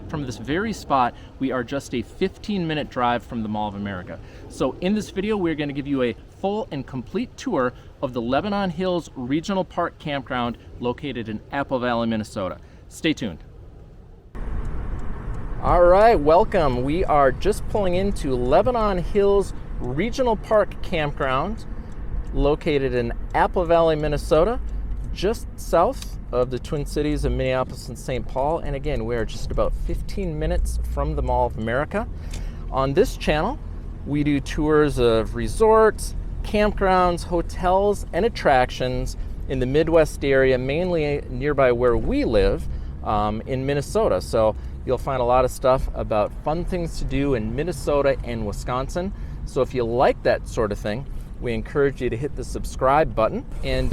From this very spot, we are just a 15-minute drive from the Mall of America. So in this video, we're going to give you a full and complete tour of the Lebanon Hills Regional Park Campground located in Apple Valley, Minnesota. Stay tuned. All right, welcome. We are just pulling into Lebanon Hills Regional Park Campground located in Apple Valley, Minnesota, just south of the Twin Cities of Minneapolis and St. Paul. And again, we are just about 15 minutes from the Mall of America. On this channel, we do tours of resorts, campgrounds, hotels, and attractions in the Midwest area, mainly nearby where we live in Minnesota. So you'll find a lot of stuff about fun things to do in Minnesota and Wisconsin. So if you like that sort of thing, we encourage you to hit the subscribe button. And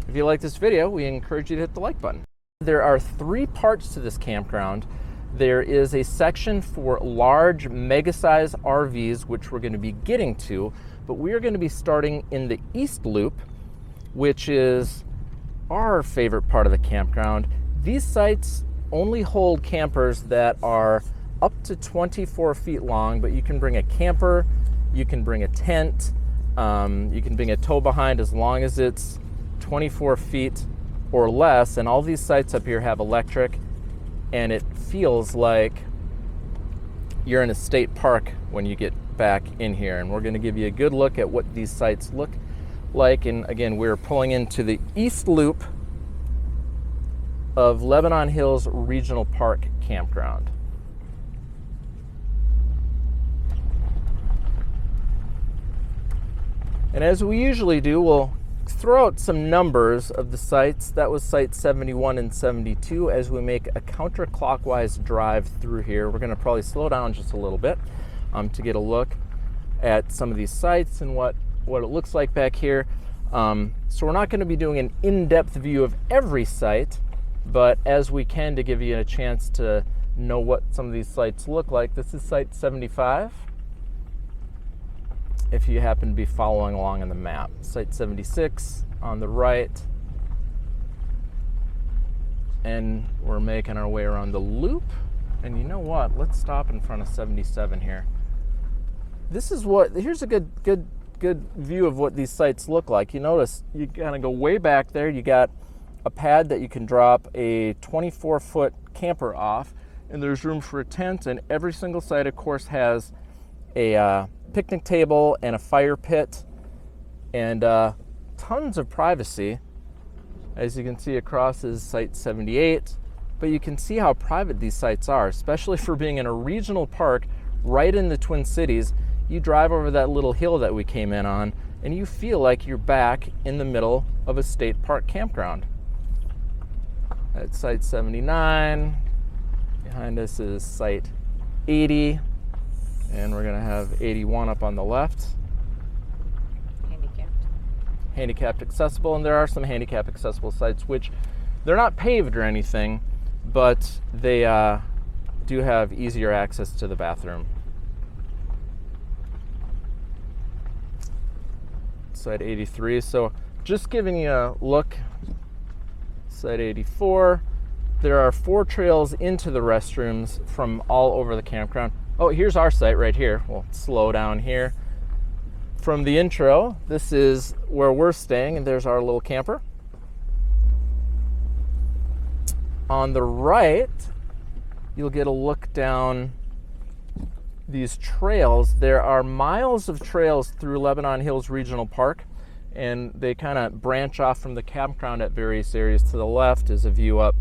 if you like this video, we encourage you to hit the like button. There are 3 parts to this campground. There is a section for large mega-size RVs, which we're going to be getting to, but we are going to be starting in the East Loop, which is our favorite part of the campground. These sites only hold campers that are up to 24 feet long, but you can bring a camper, you can bring a tent, you can bring a tow behind as long as it's 24 feet or less. And all these sites up here have electric, and it feels like you're in a state park when you get back in here. And we're going to give you a good look at what these sites look like. And again, we're pulling into the East Loop of Lebanon Hills Regional Park Campground. And as we usually do, we'll throw out some numbers of the sites. That was site 71 and 72 as we make a counterclockwise drive through here. We're going to probably slow down just a little bit to get a look at some of these sites and what it looks like back here. So we're not going to be doing an in-depth view of every site, but as we can to give you a chance to know what some of these sites look like. This is site 75. If you happen to be following along on the map. Site 76 on the right. And we're making our way around the loop. And you know what? Let's stop in front of 77 here. Here's a good view of what these sites look like. You notice you kind of go way back there. You got a pad that you can drop a 24-foot camper off. And there's room for a tent. And every single site, of course, has a picnic table and a fire pit and tons of privacy. As you can see across is site 78, but you can see how private these sites are, especially for being in a regional park right in the Twin Cities. You drive over that little hill that we came in on and you feel like you're back in the middle of a state park campground. At site 79, behind us is site 80. And we're going to have 81 up on the left. Handicapped accessible. And there are some handicap accessible sites, which they're not paved or anything, but they do have easier access to the bathroom. Site 83. So just giving you a look. Site 84. There are 4 trails into the restrooms from all over the campground. Oh, here's our site right here. We'll slow down here. From the intro, this is where we're staying, and there's our little camper. On the right, you'll get a look down these trails. There are miles of trails through Lebanon Hills Regional Park, and they kind of branch off from the campground at various areas. To the left is a view up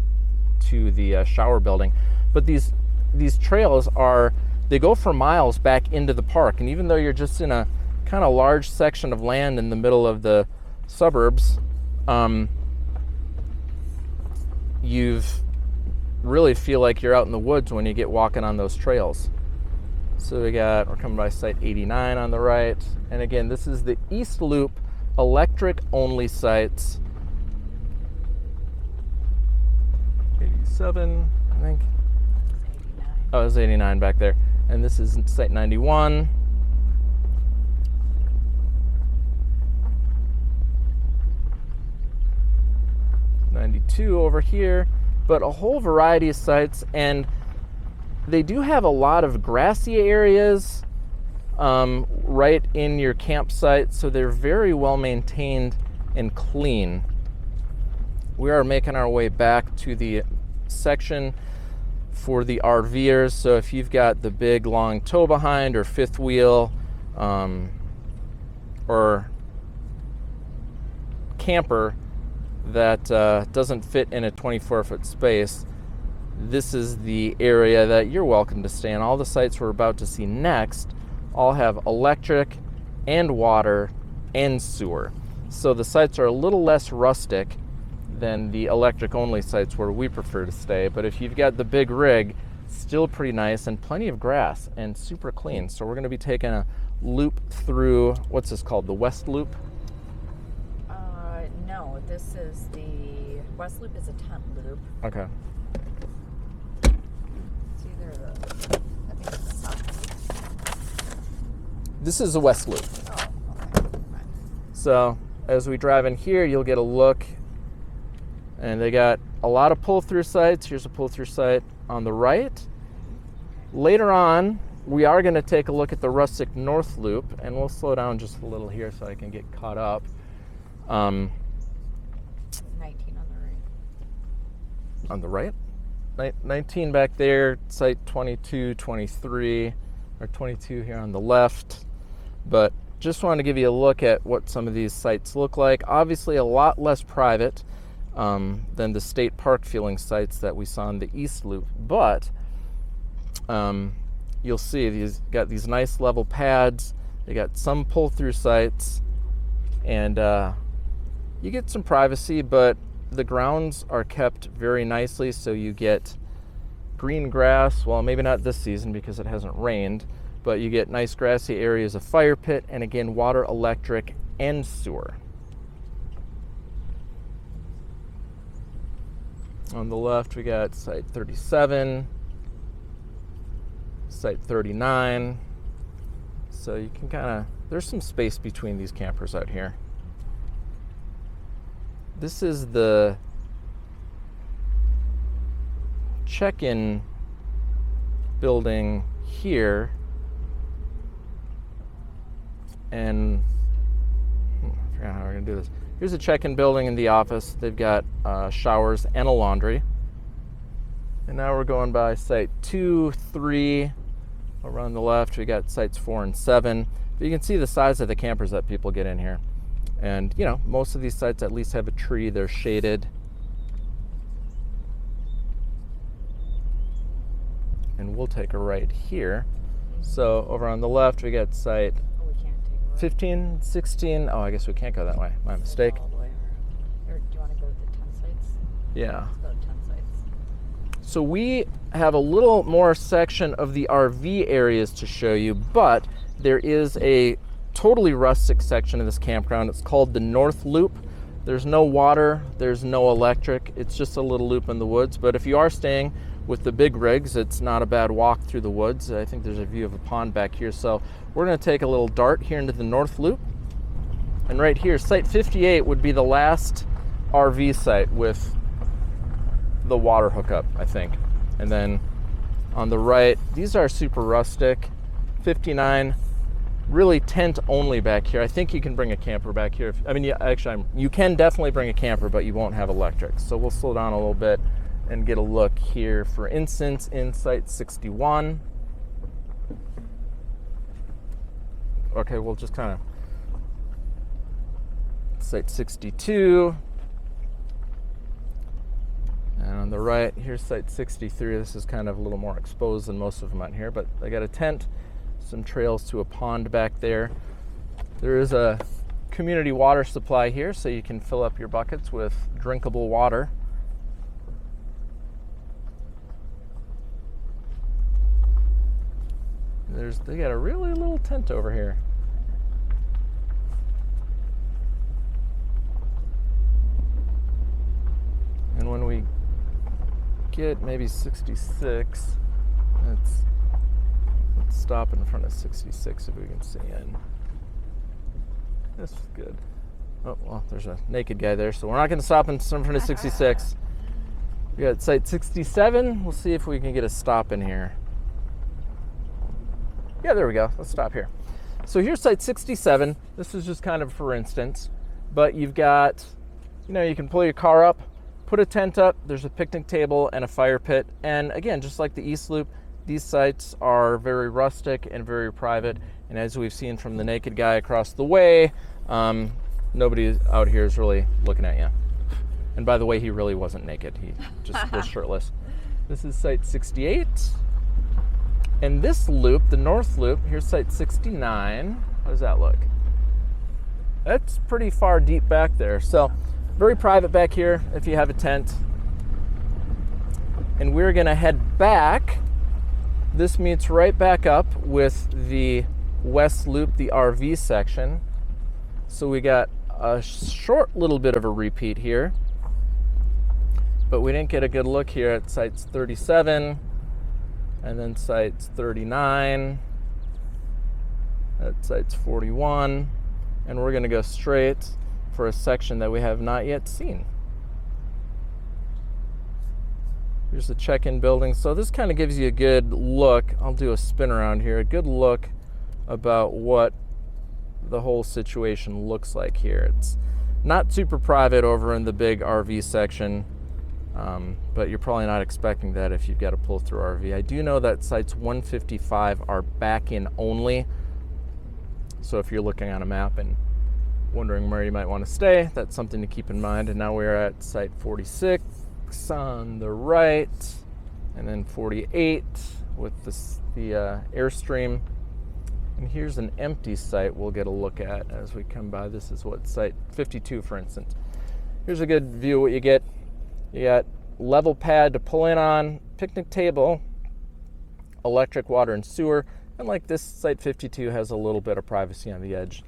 to the shower building. But these trails they go for miles back into the park. And even though you're just in a kind of large section of land in the middle of the suburbs, you really feel like you're out in the woods when you get walking on those trails. So we're coming by site 89 on the right. And again, this is the East Loop electric only sites. 87, I think. 89. Oh, it was 89 back there. And this is site 91. 92 over here. but a whole variety of sites, and they do have a lot of grassy areas right in your campsite, so they're very well maintained and clean. We are making our way back to the section for the RVers. So if you've got the big long tow behind or fifth wheel or camper that doesn't fit in a 24-foot space, this is the area that you're welcome to stay in. All the sites we're about to see next all have electric and water and sewer. So the sites are a little less rustic than the electric only sites where we prefer to stay. But if you've got the big rig, still pretty nice and plenty of grass and super clean. So we're going to be taking a loop through, what's this called, the West Loop? No, this is the West Loop is a tent loop. Okay. It's either the, I think it's the South Loop. This is the West Loop. Oh, okay. Right. So as we drive in here, you'll get a look, and they got a lot of pull-through sites. Here's a pull-through site on the right. Later on, we are going to take a look at the rustic North Loop, and we'll slow down just a little here so I can get caught up. 19 on the right. On the right? 19 back there, site 22, 23, or 22 here on the left. But just wanted to give you a look at what some of these sites look like. Obviously a lot less private than the state park feeling sites that we saw on the East Loop. But you'll see these got these nice level pads. They got some pull-through sites, and you get some privacy, but the grounds are kept very nicely, so you get green grass. Well, maybe not this season because it hasn't rained, but you get nice grassy areas of fire pit, and again, water, electric, and sewer. On the left, we got site 37, site 39. So you can kind of, there's some space between these campers out here. This is the check-in building here, and I forgot how we're gonna do this. Here's a check-in building in the office. They've got showers and a laundry. And now we're going by site 2, 3. Over on the left, we got sites 4 and 7. But you can see the size of the campers that people get in here. And, you know, most of these sites at least have a tree. They're shaded. And we'll take a right here. So over on the left, we got site 15, 16. Oh, I guess we can't go that way. My mistake. All the way around. Or do you want to go to the 10 sites? Yeah. Let's go to 10 sites. So we have a little more section of the RV areas to show you, but there is a totally rustic section of this campground. It's called the North Loop. There's no water, there's no electric. It's just a little loop in the woods. But if you are staying with the big rigs, it's not a bad walk through the woods. I think there's a view of a pond back here. So we're going to take a little dart here into the North Loop. And right here, site 58 would be the last RV site with the water hookup, I think. And then on the right, these are super rustic. 59, really tent only back here. I think you can bring a camper back here. You can definitely bring a camper, but you won't have electric. So we'll slow down a little bit and get a look here. For instance, in site 61. Okay, we'll just kind of, site 62. And on the right, here's site 63. This is kind of a little more exposed than most of them out here, but they got a tent, some trails to a pond back there. There is a community water supply here, so you can fill up your buckets with drinkable water. They got a really little tent over here. And when we get maybe 66, let's stop in front of 66 if we can see in. This is good. Oh, well, there's a naked guy there, so we're not going to stop in front of 66. We got site 67. We'll see if we can get a stop in here. Yeah, there we go. Let's stop here. So here's site 67. This is just kind of for instance, but you've got, you can pull your car up, put a tent up, there's a picnic table and a fire pit. And again, just like the East Loop, these sites are very rustic and very private. And as we've seen from the naked guy across the way, nobody out here is really looking at you. And by the way, he really wasn't naked. He just was shirtless. This is site 68. And this loop, the north loop, here's site 69. How does that look? That's pretty far deep back there. So very private back here if you have a tent. And we're gonna head back. This meets right back up with the west loop, the RV section. So we got a short little bit of a repeat here, but we didn't get a good look here at sites 37 and then sites 39, at sites 41, and we're gonna go straight for a section that we have not yet seen. Here's the check-in building. So this kind of gives you a good look. I'll do a spin around here. A good look about what the whole situation looks like here. It's not super private over in the big RV section, but you're probably not expecting that if you've got a pull-through RV. I do know that sites 155 are back-in only. So if you're looking on a map and wondering where you might want to stay, that's something to keep in mind. And now we're at site 46 on the right, and then 48 with the Airstream. And here's an empty site we'll get a look at as we come by. This is what site 52, for instance. Here's a good view of what you get. You got level pad to pull in on, picnic table, electric, water, and sewer. And like this, site 52 has a little bit of privacy on the edge.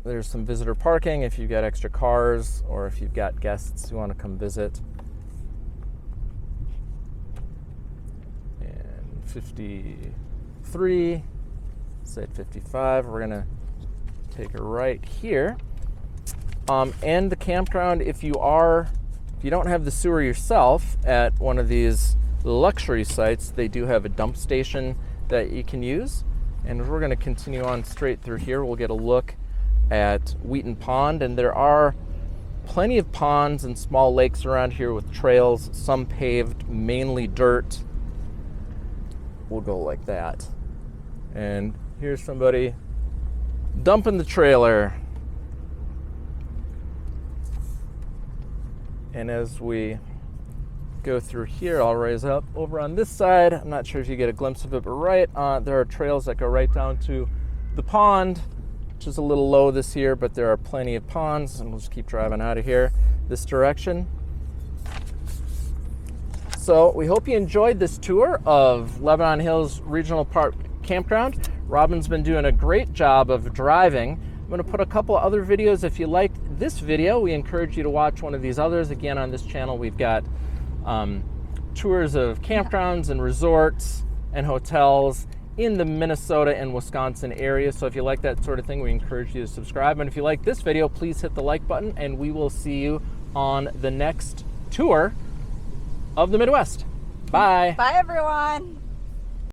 There's some visitor parking if you've got extra cars or if you've got guests who want to come visit. And 53, site 55, we're gonna take a right here. And the campground, if you don't have the sewer yourself at one of these luxury sites, they do have a dump station that you can use. And we're gonna continue on straight through here. We'll get a look at Wheaton Pond, and there are plenty of ponds and small lakes around here with trails, some paved, mainly dirt. We'll go like that. And here's somebody dumping the trailer. And as we go through here, I'll raise up over on this side. I'm not sure if you get a glimpse of it, but right there are trails that go right down to the pond, which is a little low this year, but there are plenty of ponds, and we'll just keep driving out of here this direction. So we hope you enjoyed this tour of Lebanon Hills Regional Park Campground. Robin's been doing a great job of driving. I'm going to put a couple other videos. If you liked this video, we encourage you to watch one of these others. Again, on this channel, we've got tours of campgrounds and resorts and hotels in the Minnesota and Wisconsin area. So if you like that sort of thing, we encourage you to subscribe. And if you like this video, please hit the like button, and we will see you on the next tour of the Midwest. Bye. Bye, everyone.